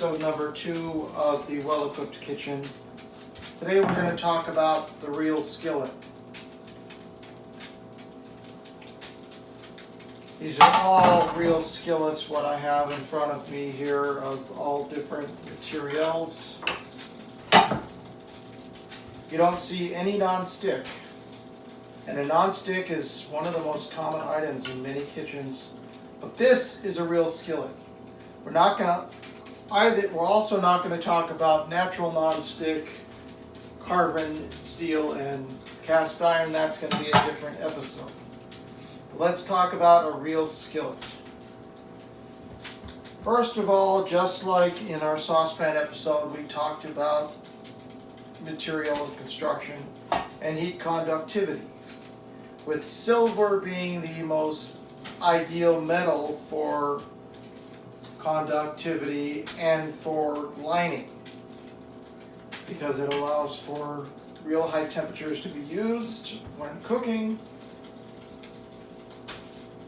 episode number 2 of the Well-Equipped Kitchen. Today we're going to talk about the real skillet. These are all real skillets, what I have in front of me here, of all different materials. You don't see any non-stick. And a non-stick is one of the most common items in many kitchens. But this is a real skillet. We're also not going to talk about natural non-stick, carbon, steel, and cast iron. That's going to be a different episode. But let's talk about a real skillet. First of all, just like in our saucepan episode, we talked about material of construction and heat conductivity, with silver being the most ideal metal for conductivity and for lining, because it allows for real high temperatures to be used when cooking,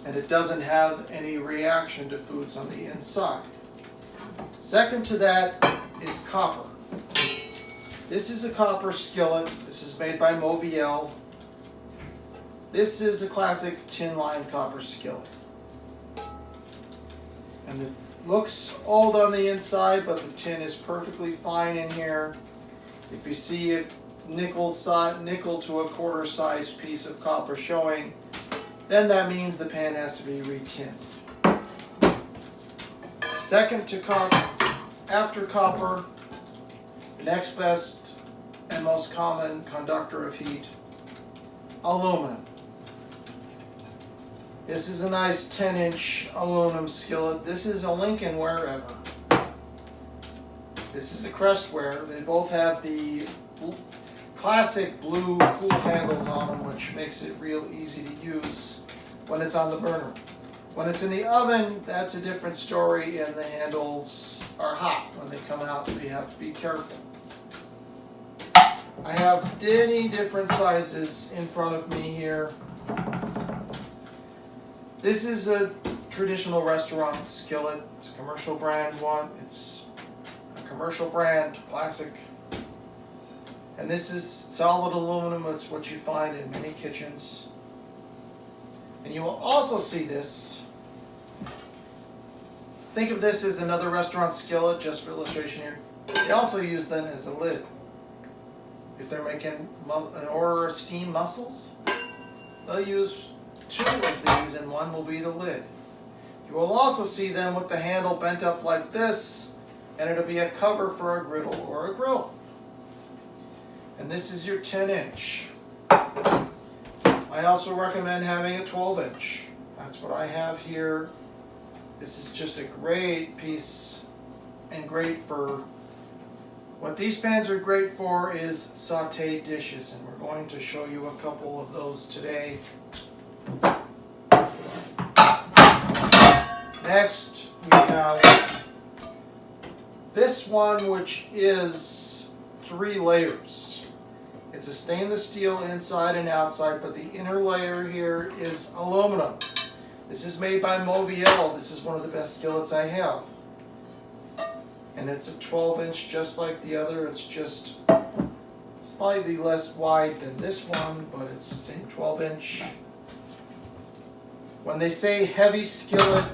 and it doesn't have any reaction to foods on the inside. Second to that is copper. This is a copper skillet. This is made by Moviel. This is a classic tin-lined copper skillet. And it looks old on the inside, but the tin is perfectly fine in here. If you see a nickel to a quarter size piece of copper showing, then that means the pan has to be retinned. Second to copper, after copper, the next best and most common conductor of heat, aluminum. This is a nice 10-inch aluminum skillet. This is a Lincoln wherever. This is a Crestware. They both have the classic blue cool handles on them, which makes it real easy to use when it's on the burner. When it's in the oven, that's a different story, and the handles are hot when they come out, so you have to be careful. I have many different sizes in front of me here. This is a traditional restaurant skillet. It's a commercial brand one. It's a commercial brand, classic. And this is solid aluminum. It's what you find in many kitchens. And you will also see this. Think of this as another restaurant skillet, just for illustration here. They also use them as a lid. If they're making an order of steamed mussels, they'll use 2 of these, and one will be the lid. You will also see them with the handle bent up like this, and it'll be a cover for a griddle or a grill. And this is your 10-inch. I also recommend having a 12-inch. That's what I have here. This is just a great piece, and great for what these pans are great for is sauteed dishes, and we're going to show you a couple of those today. Next, we have this one, which is 3 layers. It's a stainless steel inside and outside, but the inner layer here is aluminum. This is made by Moviel. This is one of the best skillets I have. And it's a 12-inch just like the other. It's just slightly less wide than this one, but it's the same 12-inch. When they say heavy skillet,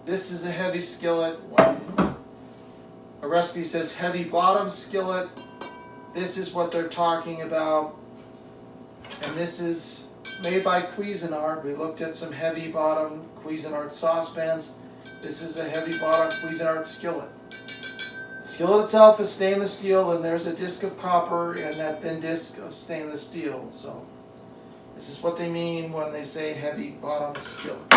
this is a heavy skillet. When a recipe says heavy bottom skillet, this is what they're talking about. And this is made by Cuisinart. We looked at some heavy bottom Cuisinart saucepans. This is a heavy bottom Cuisinart skillet. The skillet itself is stainless steel, and there's a disc of copper and that thin disc of stainless steel. So this is what they mean when they say heavy bottom skillet.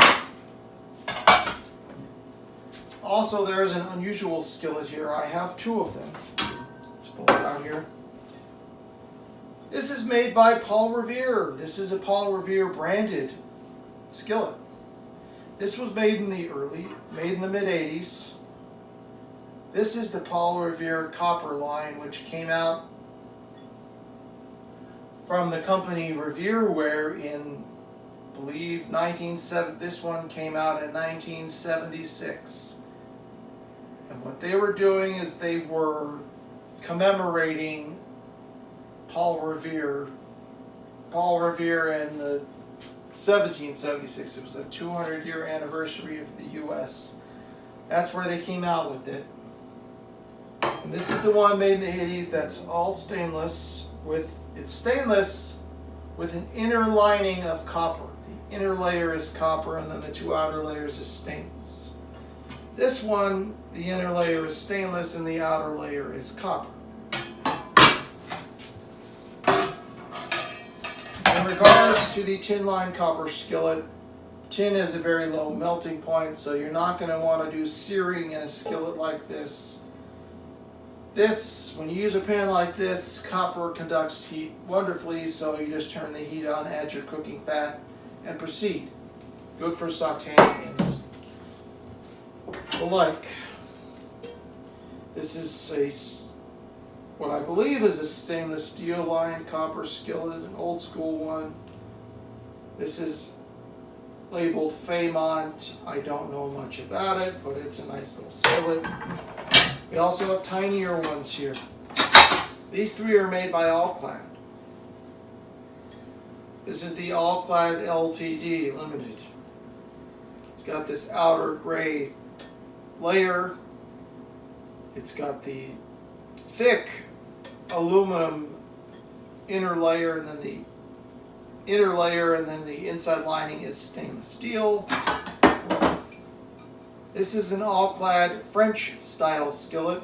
Also, there's an unusual skillet here. I have 2 of them. Let's pull it out here. This is made by Paul Revere. This is a Paul Revere branded skillet. This was made in the mid-80s. This is the Paul Revere copper line, which came out from the company Revereware in, I believe, 1970. This one came out in 1976. And And what they were doing is they were commemorating Paul Revere. Paul Revere in the 1776. It was a 200-year anniversary of the U.S. That's where they came out with it. And this is the one made in the 80s that's all stainless it's stainless with an inner lining of copper. The inner layer is copper and then the two outer layers is stainless. This one, the inner layer is stainless and the outer layer is copper. In regards to the tin-lined copper skillet, tin has a very low melting point, so you're not going to want to do searing in a skillet like this. When you use a pan like this, copper conducts heat wonderfully, so you just turn the heat on, add your cooking fat, and proceed. Good for sauteing and the like. This is what I believe is a stainless steel lined copper skillet, an old school one. This is labeled Fairmont. I don't know much about it, but it's a nice little skillet. We also have tinier ones here. These three are made by Allclad. This is the Allclad LTD Limited. It's got this outer gray layer. It's got the thick aluminum inner layer, and then the inner layer, and then the inside lining is stainless steel. This is an Allclad French style skillet,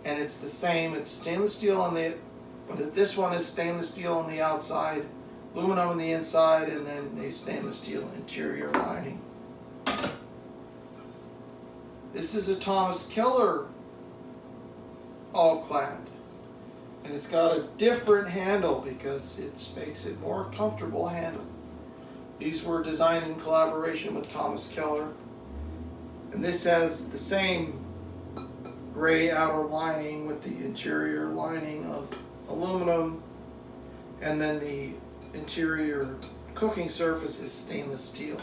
and it's the same. It's stainless steel on the, but this one is stainless steel on the outside, aluminum on the inside, and then a stainless steel interior lining. This is a Thomas Keller Allclad, and it's got a different handle because it makes it more comfortable handle. These were designed in collaboration with Thomas Keller, and this has the same gray outer lining with the interior lining of aluminum, and then the interior cooking surface is stainless steel.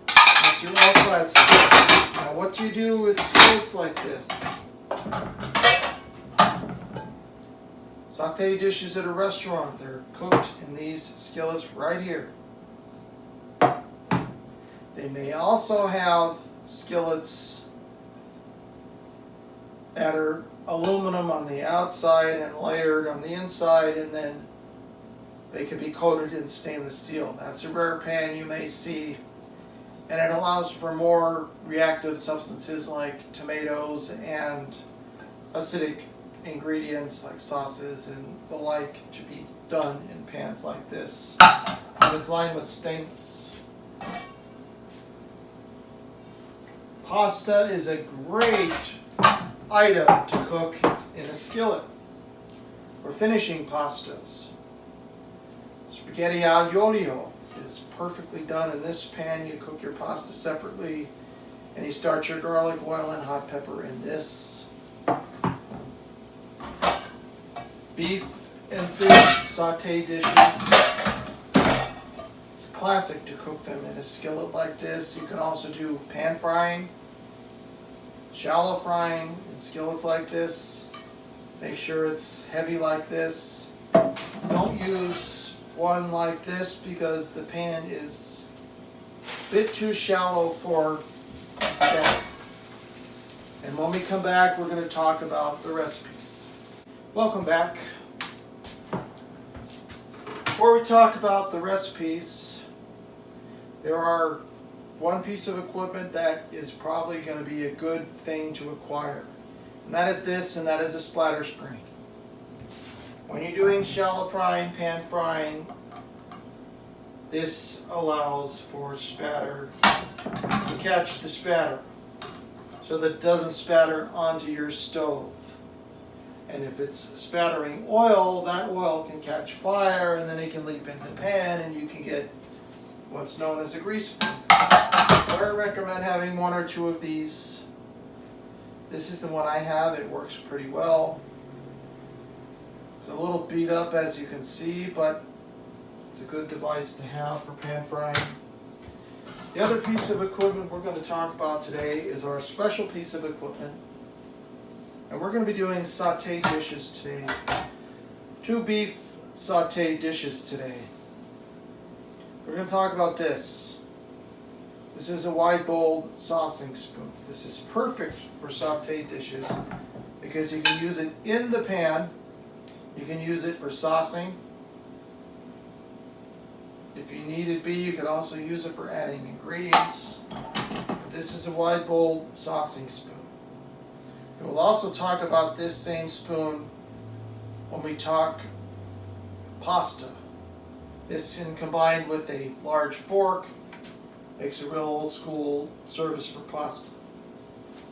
That's your Allclad skillet. Now what do you do with skillets like this? Sauté dishes at a restaurant, they're cooked in these skillets right here. They may also have skillets that are aluminum on the outside and layered on the inside, and then they can be coated in stainless steel. That's a rare pan you may see, and it allows for more reactive substances like tomatoes and acidic ingredients like sauces and the like to be done in pans like this. And it's lined with stainless. Pasta is a great item to cook in a skillet for finishing pastas. Spaghetti aglio olio is perfectly done in this pan. You cook your pasta separately, and you start your garlic, oil, and hot pepper in this. Beef and fish sauté dishes. It's classic to cook them in a skillet like this. You can also do pan frying, shallow frying in skillets like this. Make sure it's heavy like this. Don't use one like this because the pan is a bit too shallow for that. And when we come back, we're going to talk about the recipes. Welcome back. Before we talk about the recipes, there are one piece of equipment that is probably going to be a good thing to acquire. And that is this, and that is a splatter screen. When you're doing shallow frying, pan frying, this allows for spatter to catch the spatter so that it doesn't spatter onto your stove. And if it's spattering oil, that oil can catch fire and then it can leap into the pan and you can get what's known as a grease flame. I recommend having one or two of these. This is the one I have. It works pretty well. It's a little beat up as you can see, but it's a good device to have for pan frying. The other piece of equipment we're going to talk about today is our special piece of equipment. And we're going to be doing sauté dishes today. 2 beef sauté dishes today. We're going to talk about this. This is a wide bowl saucing spoon. This is perfect for sauté dishes because you can use it in the pan. You can use it for saucing. If you needed be, you could also use it for adding ingredients. This is a wide bowl saucing spoon. And we'll also talk about this same spoon when we talk pasta. This, and combined with a large fork, makes a real old school service for pasta.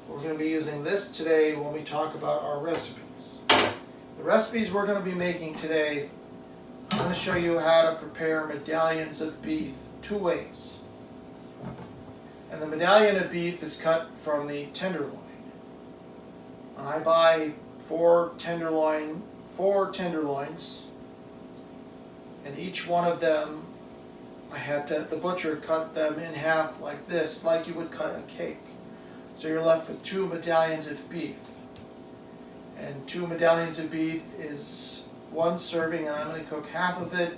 We're going to be using this today when we talk about our recipes. The recipes we're going to be making today, I'm going to show you how to prepare medallions of beef 2 ways. And the medallion of beef is cut from the tenderloin. And I buy 4 tenderloins, and each one of them, I had the butcher cut them in half like this, like you would cut a cake. So you're left with 2 medallions of beef. And 2 medallions of beef is 1 serving, and I'm going to cook half of it.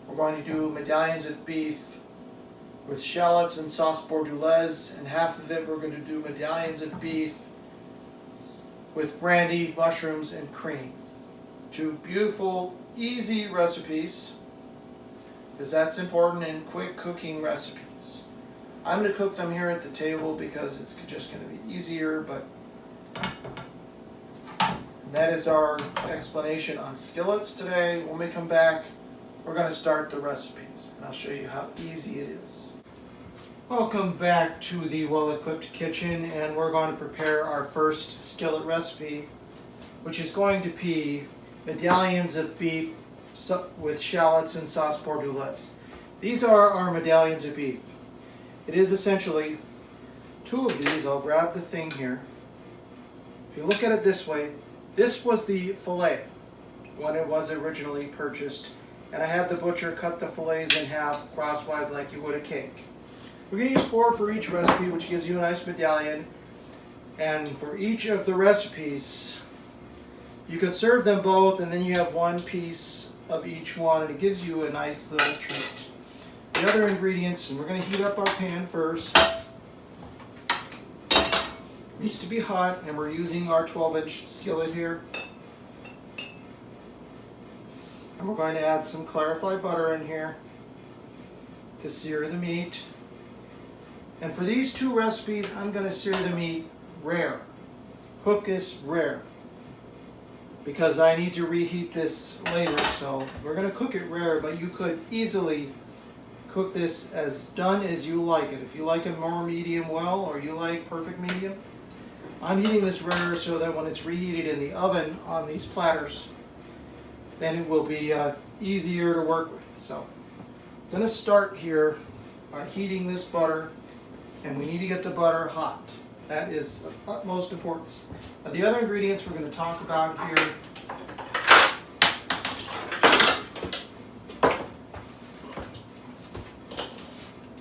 We're going to do medallions of beef with shallots and sauce bordelaise, and half of it we're going to do medallions of beef with brandy, mushrooms, and cream. 2 beautiful, easy recipes, because that's important in quick cooking recipes. I'm going to cook them here at the table because it's just going to be easier, but that is our explanation on skillets today. When we come back, we're going to start the recipes, and I'll show you how easy it is. Welcome back to the well-equipped kitchen, and we're going to prepare our first skillet recipe, which is going to be medallions of beef with shallots and sauce bordelaise. These are our medallions of beef. It is essentially 2 of these. I'll grab the thing here. If you look at it this way, this was the fillet when it was originally purchased, and I had the butcher cut the fillets in half crosswise like you would a cake. We're going to use 4 for each recipe, which gives you a nice medallion, and for each of the recipes you can serve them both, and then you have 1 piece of each one, and it gives you a nice little treat. The other ingredients, and we're going to heat up our pan first. It needs to be hot, and we're using our 12-inch skillet here. And we're going to add some clarified butter in here to sear the meat. And for these 2 recipes, I'm going to sear the meat rare. Cook this rare, because I need to reheat this later, so we're going to cook it rare, but you could easily cook this as done as you like it. If you like it more medium well, or you like perfect medium, I'm heating this rare so that when it's reheated in the oven on these platters, then it will be easier to work with. So I'm going to start here by heating this butter, and we need to get the butter hot. That is of utmost importance. Now, the other ingredients we're going to talk about here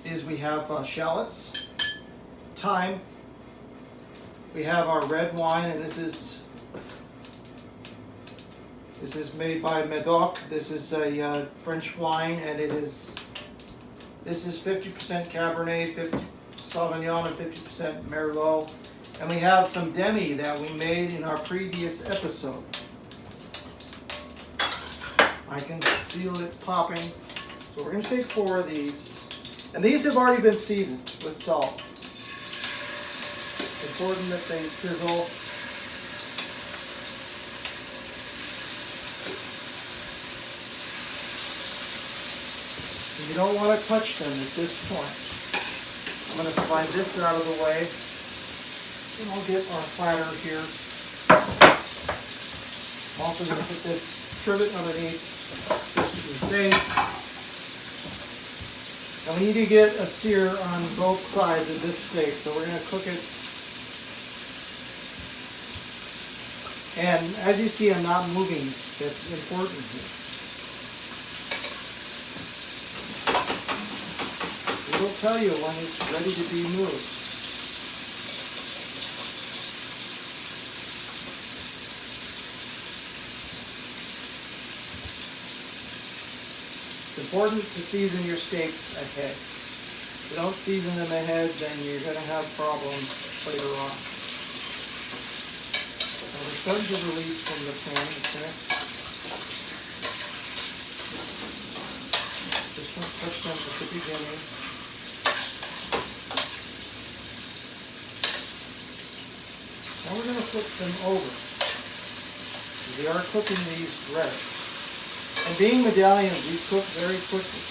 is we have shallots, thyme, we have our red wine, and this is made by Medoc. This is a French wine, and this is 50% Cabernet, 50 Sauvignon, and 50% Merlot. And we have some demi that we made in our previous episode. I can feel it popping. So we're going to take 4 of these. And these have already been seasoned with salt. It's important that they sizzle. You don't want to touch them at this point. I'm going to slide this out of the way, and I'll get our platter here. I'm also going to put this trivet underneath just to be safe. And we need to get a sear on both sides of this steak, so we're going to cook it. And as you see, I'm not moving. That's important here. It'll tell you when it's ready to be moved. It's important to season your steaks ahead. If you don't season them ahead, then you're going to have problems later on. Now we're starting to release from the pan, okay? Just don't touch them at the beginning. Now we're going to flip them over. We are cooking these red. And being medallions, these cook very quickly.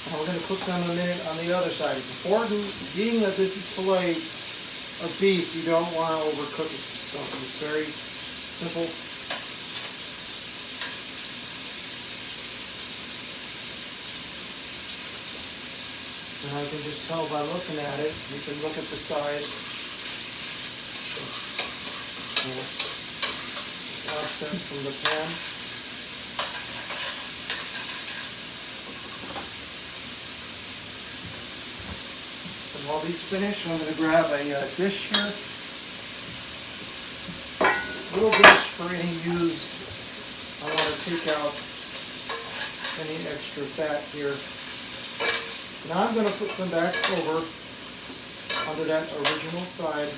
Now we're going to cook them a minute on the other side. It's important, being that this is filet of beef, you don't want to overcook it. So it's very simple. And I can just tell by looking at it, you can look at the side. Wash them from the pan. And while these finish, I'm going to grab a dish here. Little dish for any used. I want to take out any extra fat here. Now I'm going to put them back over onto that original side.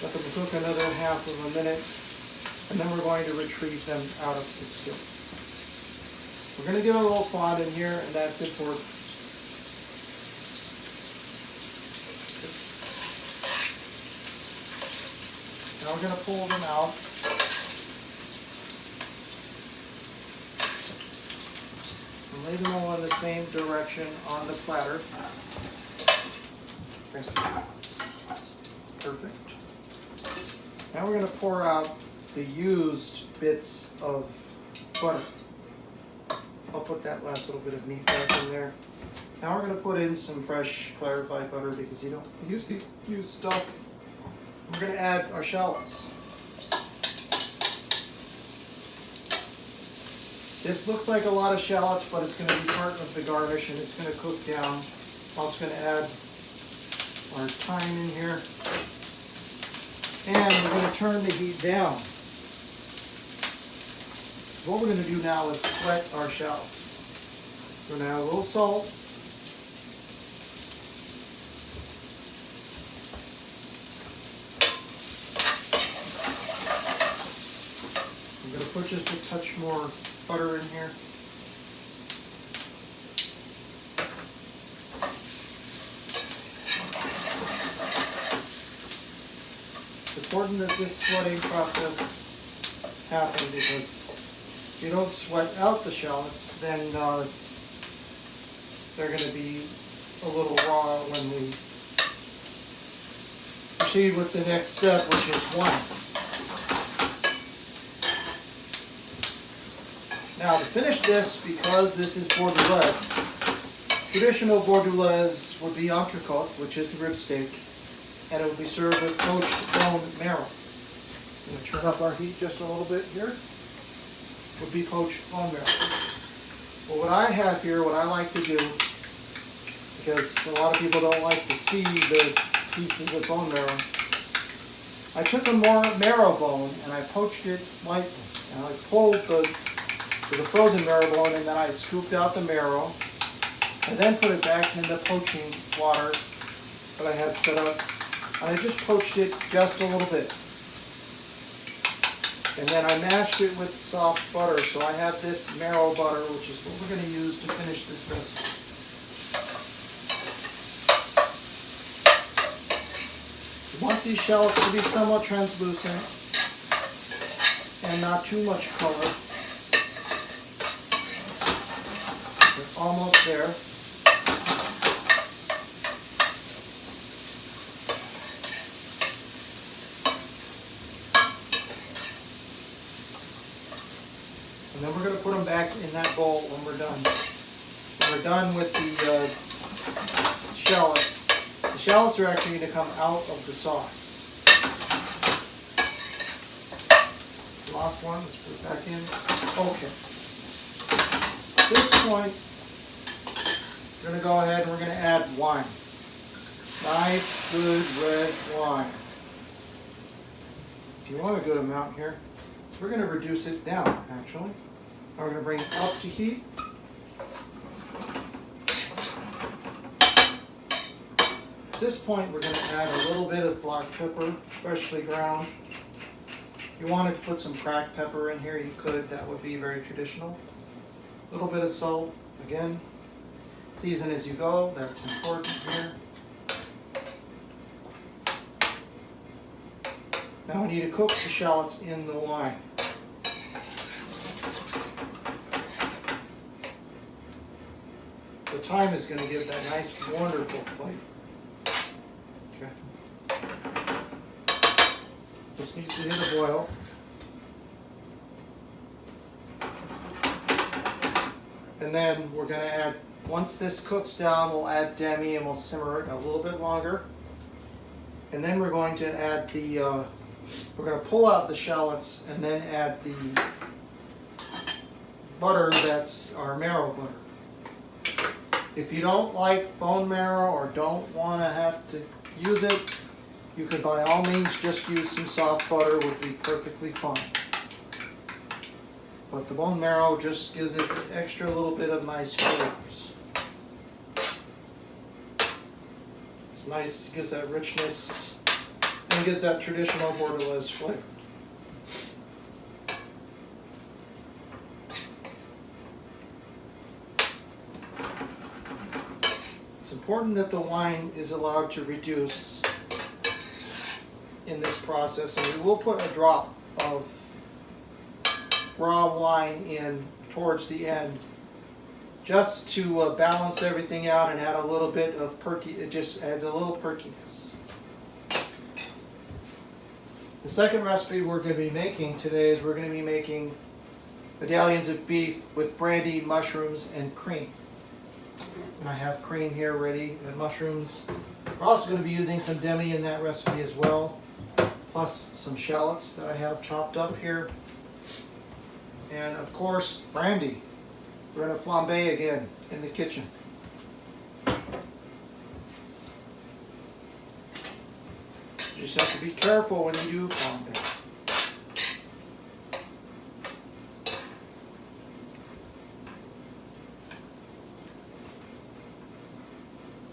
Let them cook another half of a minute, and then we're going to retrieve them out of the skillet. We're going to give a little fond in here, and that's important. Now we're going to pull them out. And lay them all in the same direction on the platter. Perfect. Now we're going to pour out the used bits of butter. I'll put that last little bit of meat back in there. Now we're going to put in some fresh clarified butter because you don't use the used stuff. We're going to add our shallots. This looks like a lot of shallots, but it's going to be part of the garnish and it's going to cook down. I'm also going to add our thyme in here. And we're going to turn the heat down. What we're going to do now is sweat our shallots. We're going to add a little salt. I'm going to put just a touch more butter in here. It's important that this sweating process happen because if you don't sweat out the shallots, then they're going to be a little raw when we proceed with the next step, which is wine. Now to finish this, because this is bordelaise, traditional bordelaise would be entrecôte, which is the rib steak, and it will be served with poached bone marrow. I'm going to turn up our heat just a little bit here. Would be poached bone marrow. Well, what I have here, what I like to do, because a lot of people don't like to see the pieces of bone marrow, I took a more marrow bone and I poached it lightly. And I pulled the frozen marrow bone, and then I scooped out the marrow and then put it back in the poaching water that I had set up. And I just poached it just a little bit. And then I mashed it with soft butter. So I have this marrow butter, which is what we're going to use to finish this recipe. You want these shallots to be somewhat translucent and not too much color. They're almost there. And then we're going to put them back in that bowl when we're done. When we're done with the shallots. The shallots are actually going to come out of the sauce. lost one. Let's put it back in. Okay. At this point, we're going to go ahead and we're going to add wine. Nice, good red wine. If you want a good amount here, we're going to reduce it down, actually. We're going to bring it up to heat. At this point, we're going to add a little bit of black pepper, freshly ground. If you wanted to put some cracked pepper in here, you could. That would be very traditional. A little bit of salt. Again, season as you go. That's important here. Now we need to cook the shallots in the wine. The thyme is going to give that nice, wonderful flavor. Okay. This needs to hit a boil. And then we're going to add, once this cooks down, we'll add demi and we'll simmer it a little bit longer. And then we're going to add the, we're going to pull out the shallots and then add the butter that's our marrow butter. If you don't like bone marrow or don't want to have to use it, you could by all means just use some soft butter, would be perfectly fine. But the bone marrow just gives it an extra little bit of nice flavors. It's nice, gives that richness, and gives that traditional Bordelaise flavor. It's important that the wine is allowed to reduce in this process, and we will put a drop of raw wine in towards the end just to balance everything out and add a little bit of perky. It just adds a little perkiness. The second recipe we're going to be making today is we're going to be making medallions of beef with brandy, mushrooms, and cream. And I have cream here ready and mushrooms. We're also going to be using some demi in that recipe as well, plus some shallots that I have chopped up here. And of course, brandy. We're going to flambe again in the kitchen. You just have to be careful when you do flambe.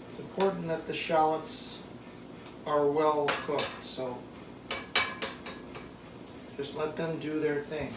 It's important that the shallots are well cooked, so just let them do their thing.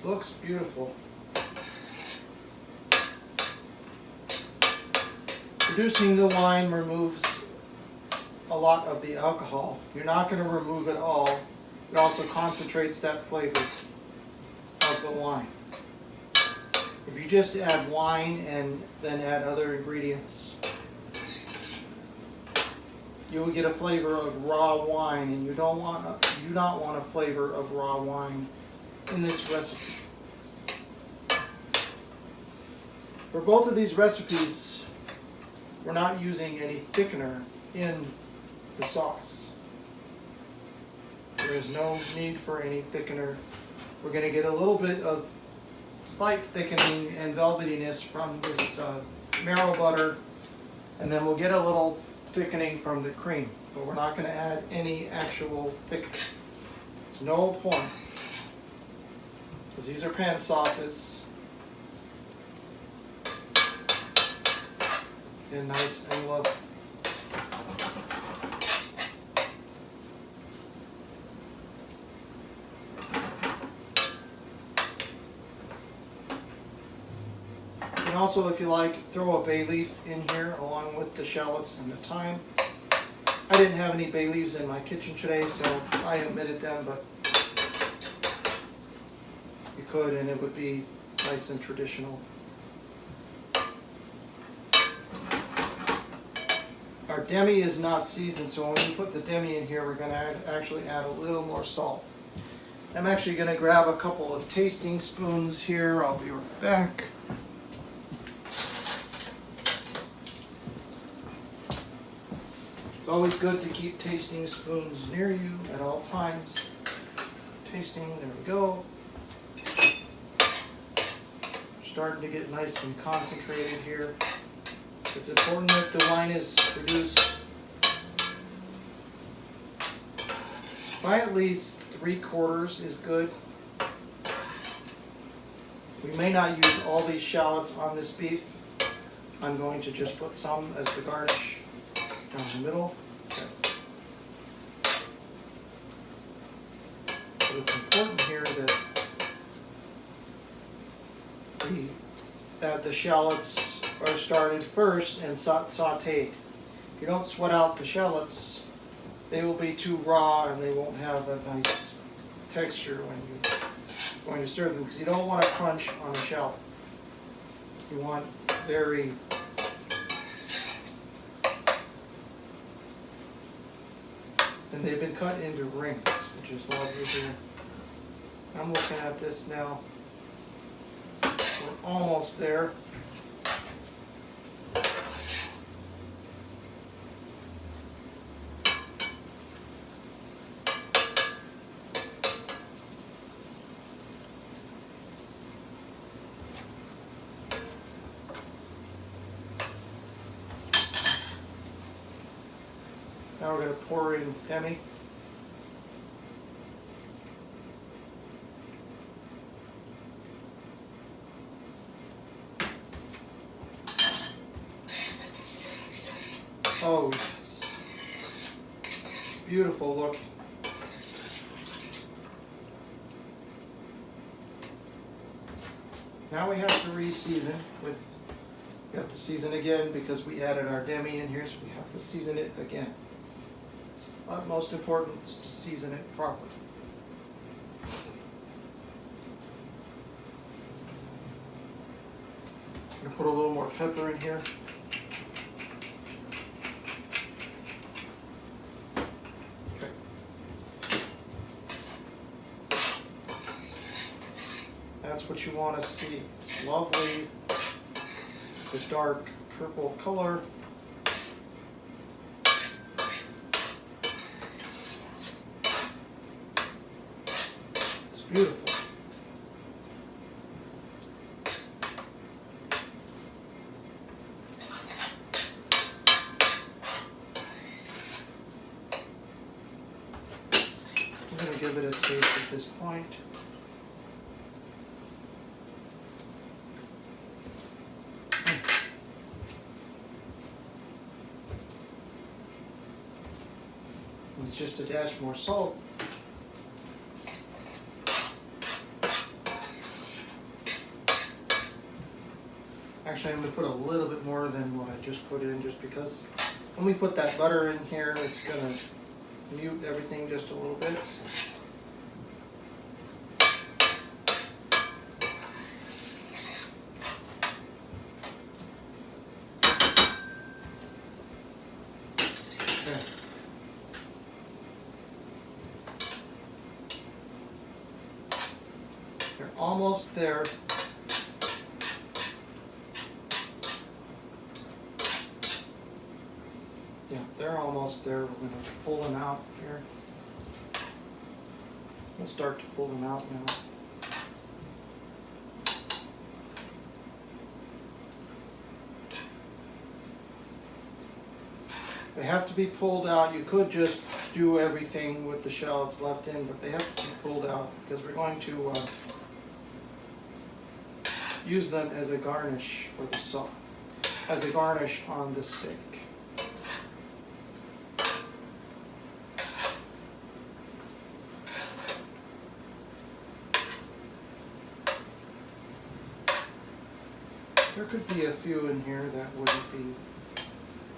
Looks beautiful. Reducing the wine removes a lot of the alcohol. You're not going to remove it all. It also concentrates that flavor of the wine. If you just add wine and then add other ingredients, you will get a flavor of raw wine, and you do not want a flavor of raw wine in this recipe. For both of these recipes, we're not using any thickener in the sauce. There is no need for any thickener. We're going to get a little bit of slight thickening and velvetiness from this marrow butter, and then we'll get a little thickening from the cream, but we're not going to add any actual thickener. There's no point, because these are pan sauces. And nice and lovely. And also, if you like, throw a bay leaf in here along with the shallots and the thyme. I didn't have any bay leaves in my kitchen today, so I omitted them, but you could, and it would be nice and traditional. Our demi is not seasoned, so when we put the demi in here, we're going to actually add a little more salt. I'm actually going to grab a couple of tasting spoons here. I'll be right back. It's always good to keep tasting spoons near you at all times. Tasting, there we go. Starting to get nice and concentrated here. It's important that the wine is produced by at least 3/4 is good. We may not use all these shallots on this beef. I'm going to just put some as the garnish down the middle. Okay. So it's important here that the shallots are started first and sauteed. If you don't sweat out the shallots, they will be too raw and they won't have a nice texture when you're going to serve them, because you don't want to crunch on a shallot. You want very and they've been cut into rings, which is lovely here. I'm looking at this now. We're almost there. Now we're going to pour in demi. Oh yes, beautiful looking. Now we have to re-season with, we have to season again because we added our demi in here, so we have to season it again. It's of utmost importance to season it properly. I'm going to put a little more pepper in here. Okay. That's what you want to see. It's lovely. It's a dark purple color. It's beautiful. I'm going to give it a taste at this point. It's just a dash more salt. Actually, I'm going to put a little bit more than what I just put in, just because when we put that butter in here, it's going to mute everything just a little bit. Okay. They're almost there. Yeah, they're almost there. We're going to pull them out here. We'll start to pull them out now. They have to be pulled out. You could just do everything with the shallots left in, but they have to be pulled out because we're going to use them as a garnish for the sauce, as a garnish on the steak. There could be a few in here that wouldn't be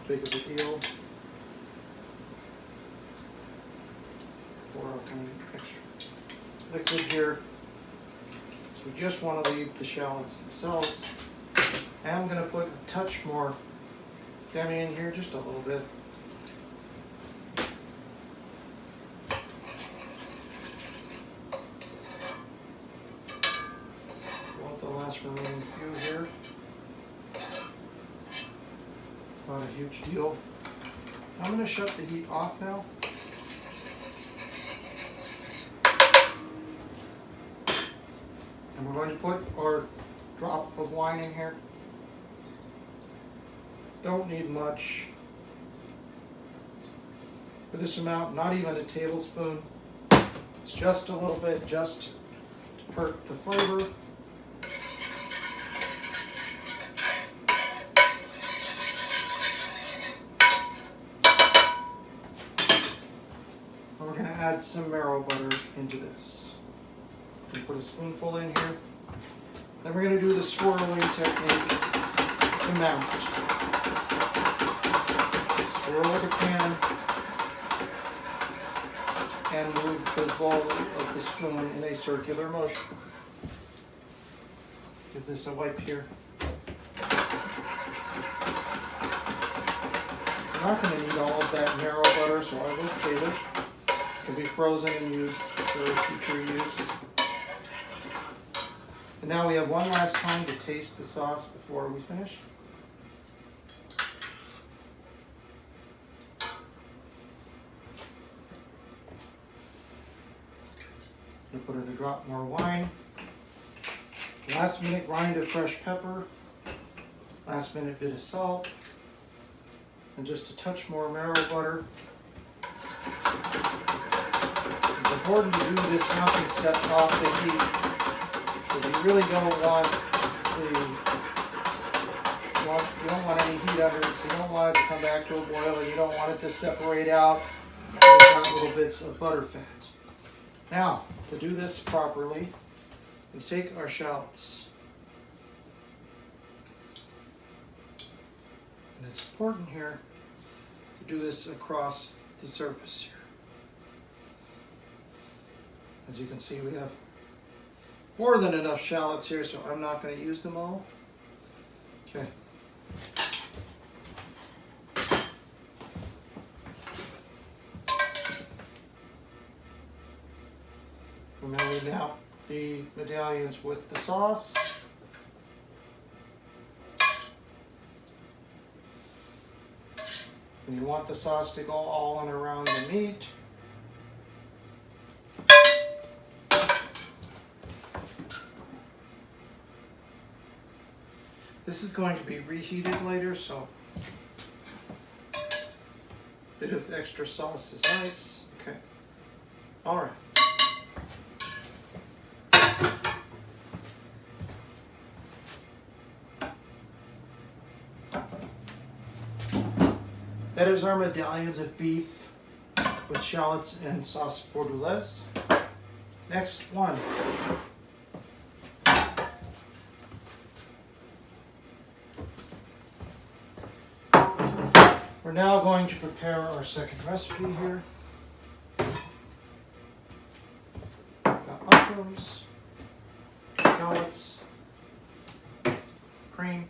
big of a deal. Pour out any extra liquid here. So we just want to leave the shallots themselves. And I'm going to put a touch more demi in here, just a little bit. deal. I'm going to shut the heat off now. And we're going to put our drop of wine in here. Don't need much. For this amount, not even a tablespoon. It's just a little bit, just to perk the flavor. We're going to add some marrow butter into this. We put a spoonful in here. Then we're going to do the swirling technique to mount. Swirl the pan and move the bowl of the spoon in a circular motion. Give this a wipe here. I'm not going to need all of that marrow butter, so I will save it. It can be frozen and used for future use. And now we have one last time to taste the sauce before we finish. I'm going to put in a drop more wine. Last minute grind of fresh pepper. Last minute bit of salt. And just a touch more marrow butter. It's important to do this mounting step off the heat, because you really don't want you don't want any heat under it, so you don't want it to come back to a boil, and you don't want it to separate out with little bits of butter fat. Now, to do this properly, we take our shallots. And it's important here to do this across the surface here. As you can see, we have more than enough shallots here, so I'm not going to use them all. Okay. Remember now the medallions with the sauce. And you want the sauce to go all in around the meat. This is going to be reheated later, so a bit of extra sauce is nice. Okay. All right. That is our medallions of beef with shallots and sauce bordelaise. Next one. We're now going to prepare our second recipe here. We've got mushrooms, shallots, cream.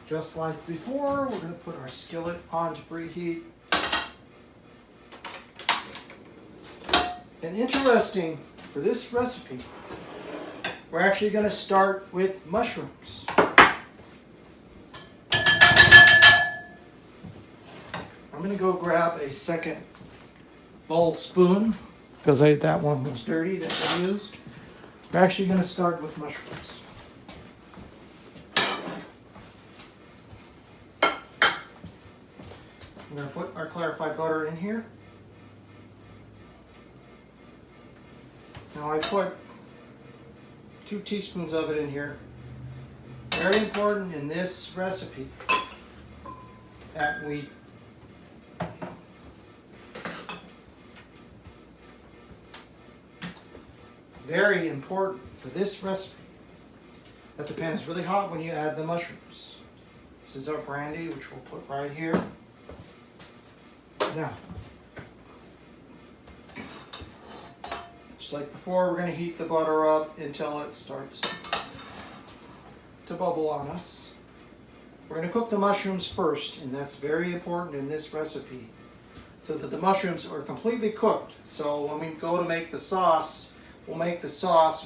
Just like before, we're going to put our skillet on to preheat. And interesting, for this recipe, we're actually going to start with mushrooms. I'm going to go grab a second bowl spoon, because that one was dirty that I used. We're actually going to start with mushrooms. We're going to put our clarified butter in here. Now I put 2 teaspoons of it in here. Very important in this recipe that we very important for this recipe that the pan is really hot when you add the mushrooms. This is our brandy, which we'll put right here. Now, just like before, we're going to heat the butter up until it starts to bubble on us. We're going to cook the mushrooms first, and that's very important in this recipe, so that the mushrooms are completely cooked. So when we go to make the sauce, we'll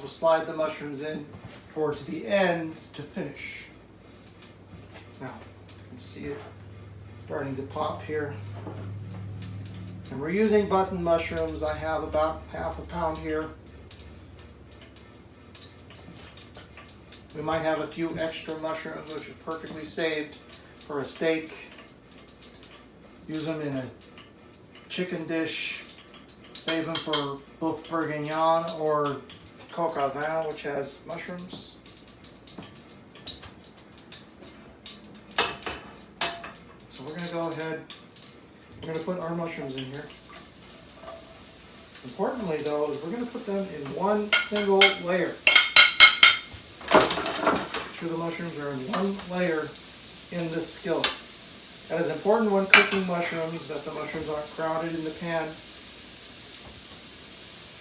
slide the mushrooms in towards the end to finish. Now, you can see it starting to pop here. And we're using button mushrooms. I have about half a pound here. We might have a few extra mushrooms, which are perfectly saved for a steak. Use them in a chicken dish. Save them for boeuf bourguignon or coq au vin, which has mushrooms. So we're going to go ahead, we're going to put our mushrooms in here. Importantly though, is we're going to put them in one single layer. Make sure the mushrooms are in one layer in this skillet. That is important when cooking mushrooms, that the mushrooms aren't crowded in the pan.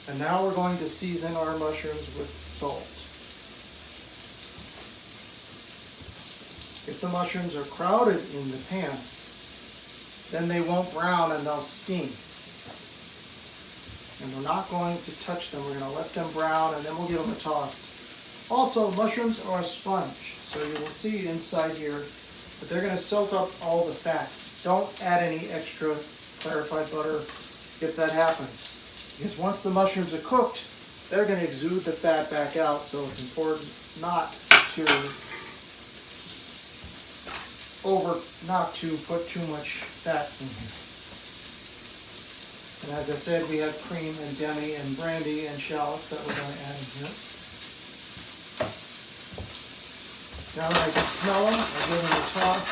And now we're going to season our mushrooms with salt. If the mushrooms are crowded in the pan, then they won't brown and they'll steam. And we're not going to touch them. We're going to let them brown and then we'll give them a toss. Also, mushrooms are a sponge, so you will see inside here that they're going to soak up all the fat. Don't add any extra clarified butter if that happens. Because once the mushrooms are cooked, they're going to exude the fat back out, so it's important not to put too much fat in here. And as I said, we have cream and demi and brandy and shallots that we're going to add in here. Now that I can smell them, I'll give them a toss.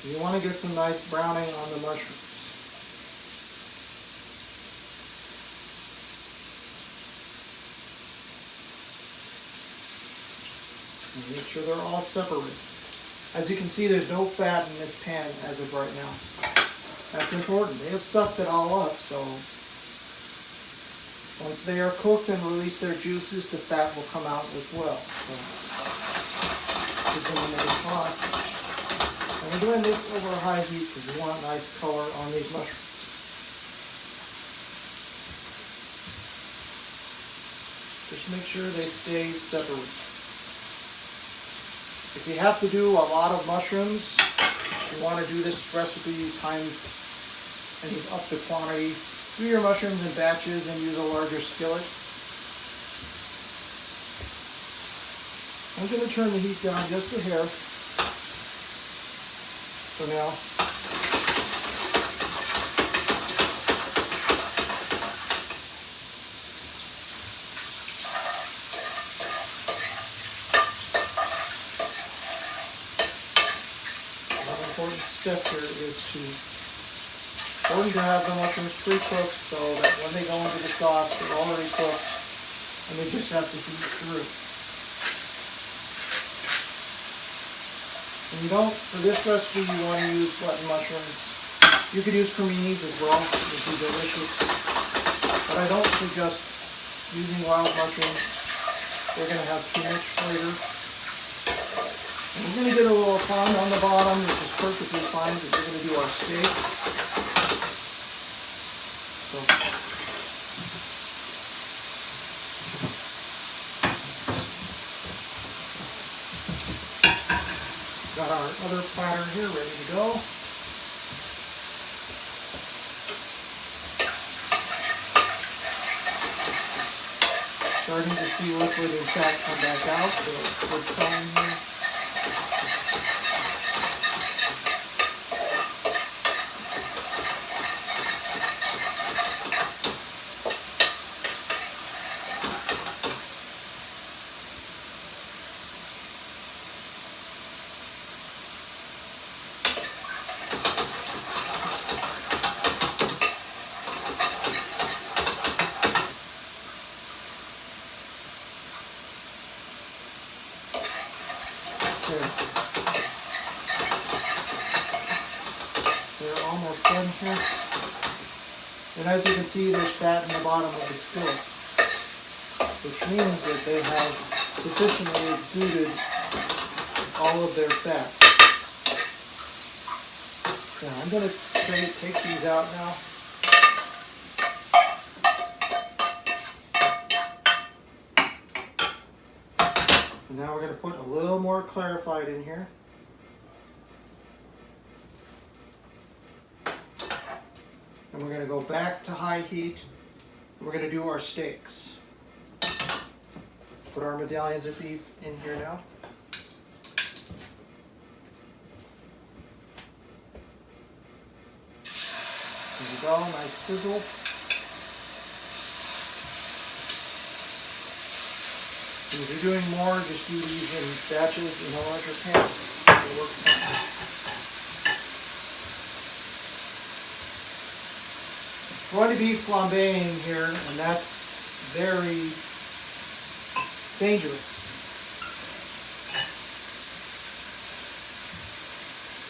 You want to get some nice browning on the mushrooms. And make sure they're all separated. As you can see, there's no fat in this pan as of right now. That's important. They have sucked it all up, so once they are cooked and release their juices, the fat will come out as well. So, give them another toss. And we're doing this over high heat because we want nice color on these mushrooms. Just make sure they stay separate. If you have to do a lot of mushrooms, you want to do this recipe times and up the quantity. Do your mushrooms in batches and use a larger skillet. I'm going to turn the heat down just a hair for now. One important step here is important to have the mushrooms pre-cooked so that when they go into the sauce, they're already cooked and they just have to heat through. And you don't, for this recipe, you want to use button mushrooms. You could use creminis as well, which would be delicious. But I don't suggest using wild mushrooms. They're going to have too much flavor. And we're going to get a little fun on the bottom, which is perfectly fine because we're going to do our steak. So, got our other platter here ready to go. Starting to see liquid and fat come back out, so it's good sign here. They're almost done here. And as you can see, there's fat in the bottom of the skillet, which means that they have sufficiently exuded all of their fat. Now I'm going to take these out now. And now we're going to put a little more clarified in here. And we're going to go back to high heat. We're going to do our steaks. Put our medallions of beef in here now. There we go, nice sizzle. And if you're doing more, just do these in batches in a larger pan. It'll work fine. We're going to be flambeing here, and that's very dangerous.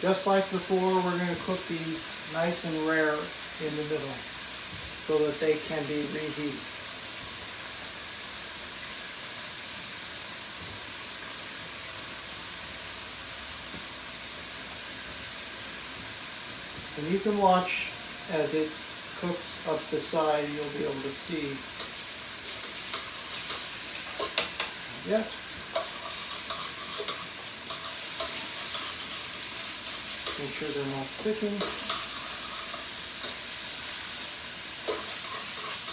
Just like before, we're going to cook these nice and rare in the middle so that they can be reheated. And you can watch as it cooks up the side, you'll be able to see. Yep. Make sure they're not sticking.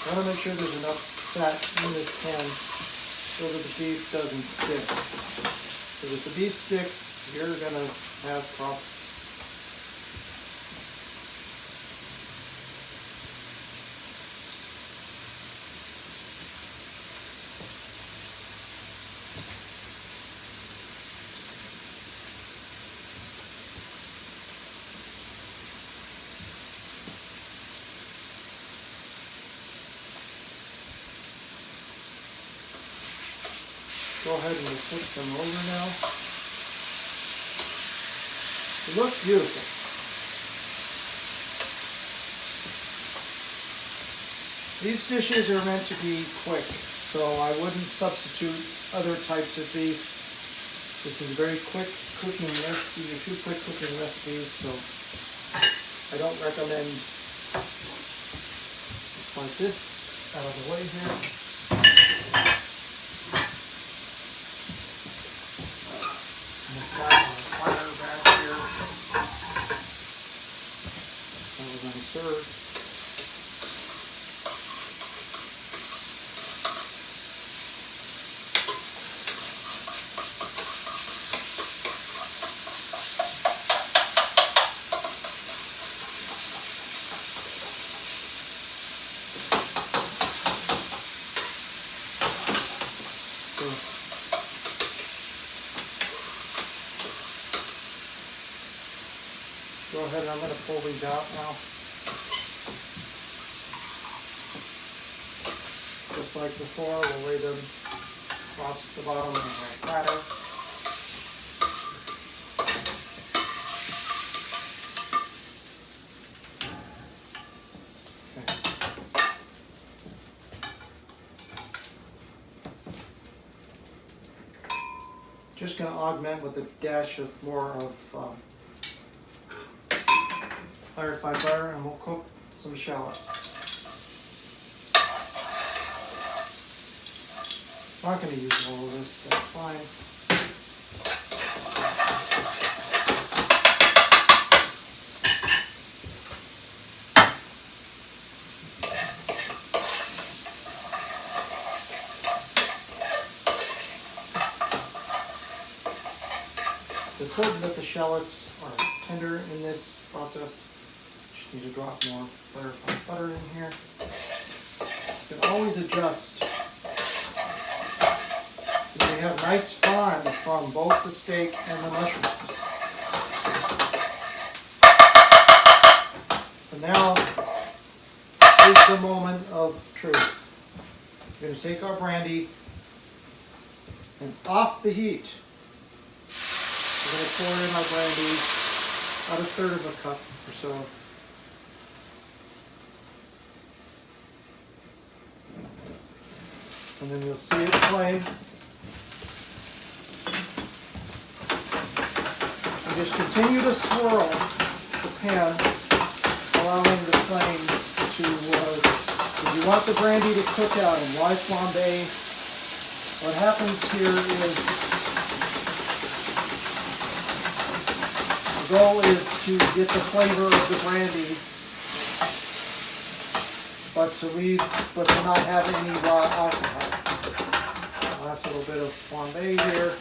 Want to make sure there's enough fat in this pan so that the beef doesn't stick. Because if the beef sticks, you're going to have problems. Go ahead and flip them over now. They look beautiful. These dishes are meant to be quick, so I wouldn't substitute other types of beef. This is a very quick cooking recipe. These are two quick cooking recipes, so I don't recommend just like this out of the way here. Serve. Go ahead, and I'm going to pull these out now. Just like before, we'll lay them across the bottom of our platter. Okay. Just going to augment with a dash of more of clarified butter, and we'll cook some shallot. I'm not going to use all of this, that's fine. It's important that the shallots are tender in this process. Just need to drop more clarified butter in here. You can always adjust. We have nice fry from both the steak and the mushrooms. So now is the moment of truth. We're going to take our brandy and off the heat. We're going to pour in our brandy, about a third of a cup or so. And then you'll see it flame. Just continue to swirl the pan, allowing the flames to, if you want the brandy to cook out. And why flambe? What happens here is The goal is to get the flavor of the brandy, but to not have any raw alcohol. Last little bit of flambe here.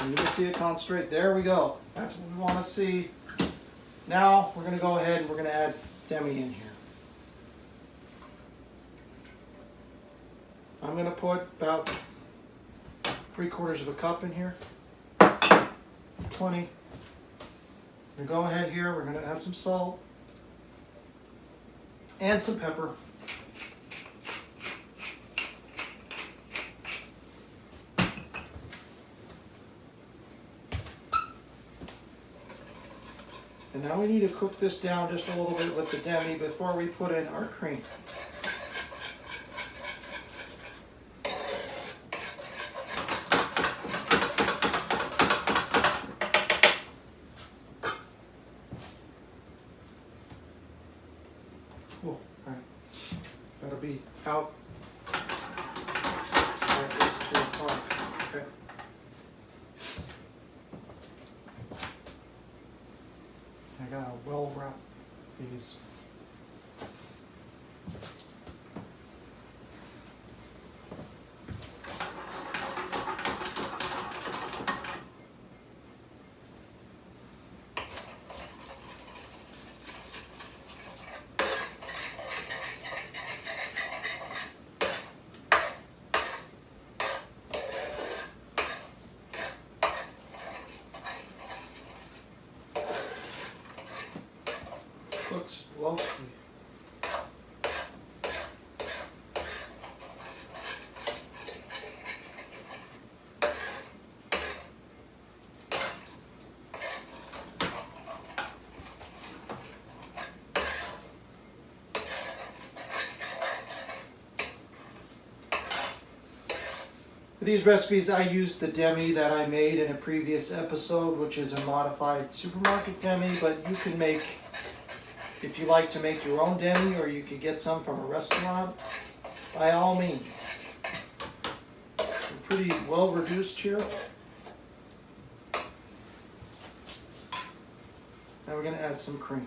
You can see it concentrate. There we go. That's what we want to see. Now we're going to go ahead and we're going to add demi in here. I'm going to put about 3/4 of a cup in here. Plenty. We're going to go ahead here. We're going to add some salt and some pepper. And now we need to cook this down just a little bit with the demi before we put in our cream. Cool. All right. That'll be out like this 2 o'clock. Okay. I gotta well wrap these. Looks lovely. For these recipes, I used the demi that I made in a previous episode, which is a modified supermarket demi, but you can make, if you like to make your own demi, or you could get some from a restaurant, by all means. They're pretty well reduced here. Now we're going to add some cream.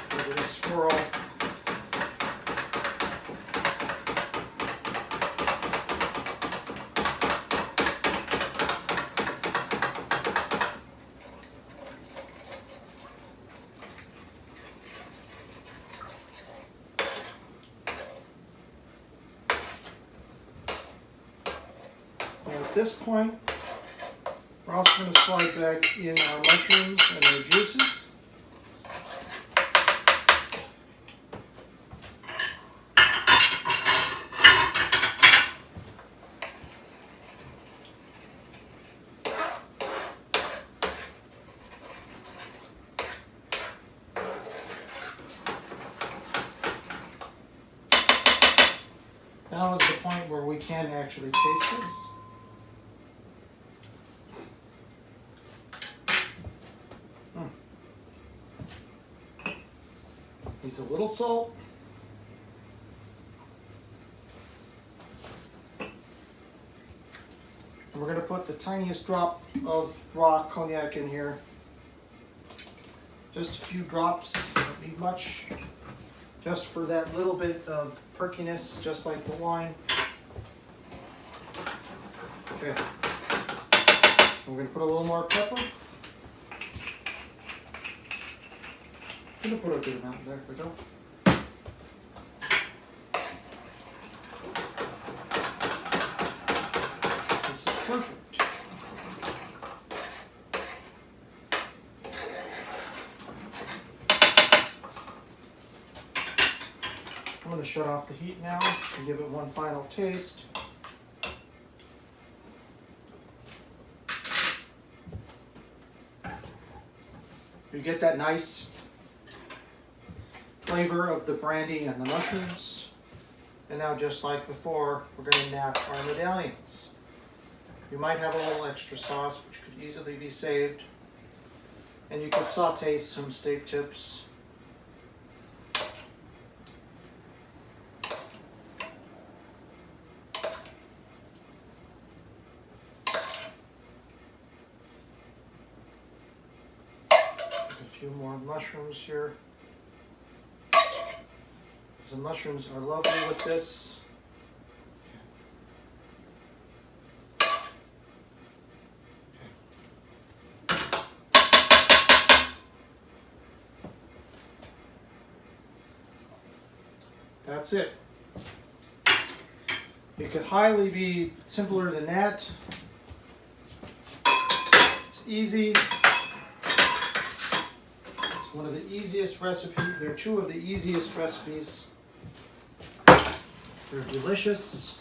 Give it a swirl. At this point, we're also going to slide back in our mushrooms and their juices. Now is the point where we can actually taste this. Needs a little salt. And we're going to put the tiniest drop of raw cognac in here. Just a few drops, don't need much. Just for that little bit of perkiness, just like the wine. Okay. We're going to put a little more pepper. I'm going to put a good amount there. There we go. This is perfect. I'm going to shut off the heat now and give it one final taste. You get that nice flavor of the brandy and the mushrooms. And now, just like before, we're going to nap our medallions. You might have a little extra sauce, which could easily be saved. And you could saute some steak tips. few more mushrooms here. The mushrooms are lovely with this. That's it. It could highly be simpler than that. It's easy. It's one of the easiest recipes. They're two of the easiest recipes. They're delicious.